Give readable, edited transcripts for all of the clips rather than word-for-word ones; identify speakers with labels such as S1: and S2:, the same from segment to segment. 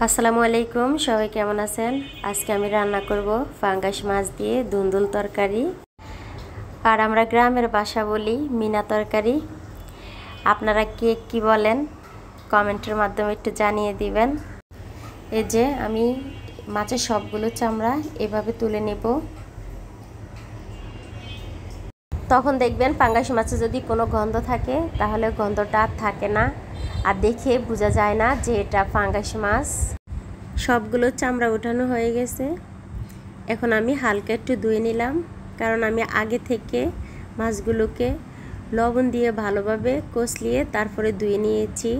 S1: আসসালামু আলাইকুম, সবাই কেমন আছেন? আজকে আমি রান্না করব পাঙ্গাস মাছ দিয়ে দুন্দুল তরকারি, আর আমরা গ্রামের ভাষা বলি মিনা তরকারি। আপনারা কে কি বলেন কমেন্টের মাধ্যমে একটু জানিয়ে দিবেন। এই যে আমি মাছের সবগুলো চামড়া এভাবে তুলে নেব। তখন দেখবেন পাঙ্গাস মাছে যদি কোনো গন্ধ থাকে তাহলে গন্ধটা আর থাকে না, আর দেখে বোঝা যায় না যে এটা পাঙ্গাস মাছ। সবগুলো চামড়া উঠানো হয়ে গেছে। এখন আমি হালকা একটু ধুয়ে নিলাম, কারণ আমি আগে থেকে মাছগুলোকে লবণ দিয়ে ভালোভাবে কষলিয়ে তারপরে ধুয়ে নিয়েছি।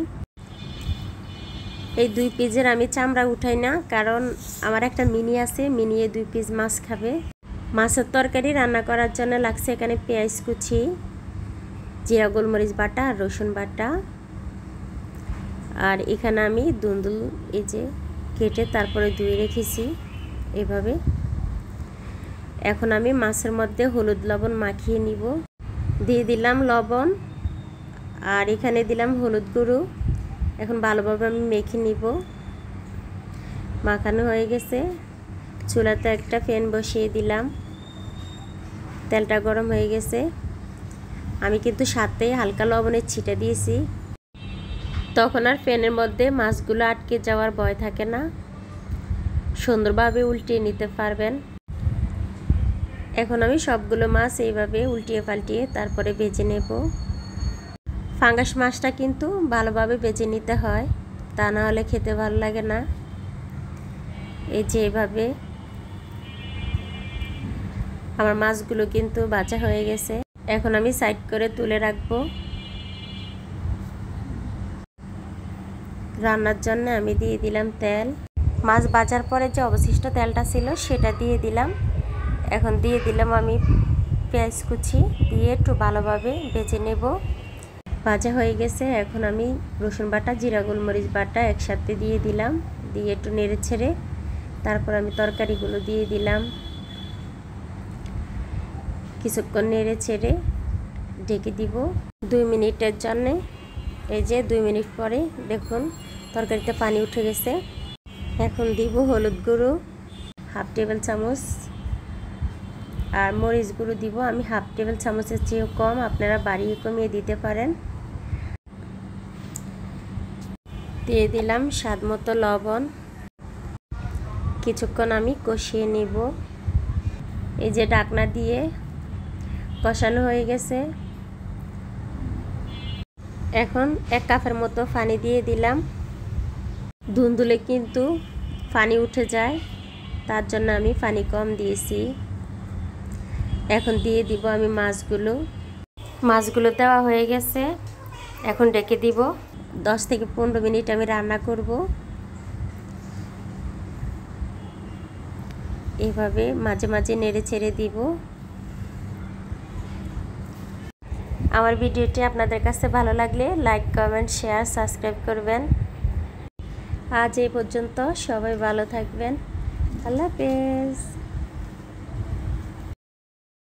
S1: এই 2 পিসের আমি চামড়া উঠাই না, কারণ আমার একটা মিনি আছে, মিনিয়ে 2 পিস মাছ খাবে। মাছের তরকারি রান্না করার জন্য লাগছে এখানে পেঁয়াজ কুচি, জিরা গোলমরিচ বাটা আর রসুন বাটা, আর এখানে আমি দুন্দুল এই যে কেটে তারপরে ধুয়ে রেখেছি এভাবে। এখন আমি মাছের মধ্যে হলুদ লবণ মাখিয়ে নিব। দিয়ে দিলাম লবণ, আর এখানে দিলাম হলুদ গুঁড়ো। এখন ভালোভাবে আমি মেখে নিব। মাখানো হয়ে গেছে। চুলাতে একটা প্যান বসিয়ে দিলাম, তেলটা গরম হয়ে গেছে। আমি কিন্তু সাথে হালকা লবণের ছিটা দিয়েছি, তখন আর প্যানের মধ্যে মাছগুলো আটকে যাওয়ার ভয় থাকে না, সুন্দরভাবে উল্টিয়ে নিতে পারবেন। এখন আমি সবগুলো মাছ এইভাবে উল্টিয়ে পাল্টিয়ে তারপরে ভেজে নেব। পাঙ্গাস মাছটা কিন্তু ভালোভাবে ভেজে নিতে হয়, তা না হলে খেতে ভালো লাগে না। এই যে এইভাবে আমার মাছগুলো কিন্তু ভাজা হয়ে গেছে। এখন আমি সাইড করে তুলে রাখবো। রান্নার জন্য আমি দিয়ে দিলাম তেল। মাছ ভাজার পরে যে অবশিষ্ট তেলটা ছিল সেটা দিয়ে দিলাম। এখন দিয়ে দিলাম আমি পেঁয়াজ কুচি, দিয়ে একটু ভালোভাবে ভেজে নেব। ভাজা হয়ে গেছে। এখন আমি রসুন বাটা, জিরা গোলমরিচ বাটা একসাথে দিয়ে দিলাম, দিয়ে একটু নেড়ে ছেড়ে তারপর আমি তরকারিগুলো দিয়ে দিলাম। কিছুক্ষণ নেড়ে ছেড়ে ঢেকে দিব 2 মিনিটের জন্যে। এই যে 2 মিনিট পরে দেখুন তরকারিতে পানি উঠে গেছে। এখন দিব হলুদ গুঁড়ো 1/2 টেবিল চামচ, আর মরিচ গুঁড়ো দিব আমি 1/2 টেবিল চামচের চেয়েও কম, আপনারা বাড়িয়ে কমিয়ে দিতে পারেন। দিয়ে দিলাম স্বাদ মতো লবণ। কিছুক্ষণ আমি কষিয়ে নিব। এই যে ঢাকনা দিয়ে কষানো হয়ে গেছে। এখন 1 কাপের মতো পানি দিয়ে দিলাম। দুন্দুলে কিন্তু পানি উঠে যায়, তার জন্য আমি পানি কম দিয়েছি। এখন দিয়ে দিব আমি মাছগুলো দেওয়া হয়ে গেছে। এখন ঢেকে দিব। 10 থেকে 15 মিনিট আমি রান্না করব। এভাবে মাঝে মাঝে নেড়ে ছেড়ে দিব। আমার ভিডিওটি আপনাদের কাছে ভালো লাগলে লাইক, কমেন্ট, শেয়ার, সাবস্ক্রাইব করবেন। আজ এই পর্যন্ত, সবাই ভালো থাকবেন। আল্লাহ হাফেজ।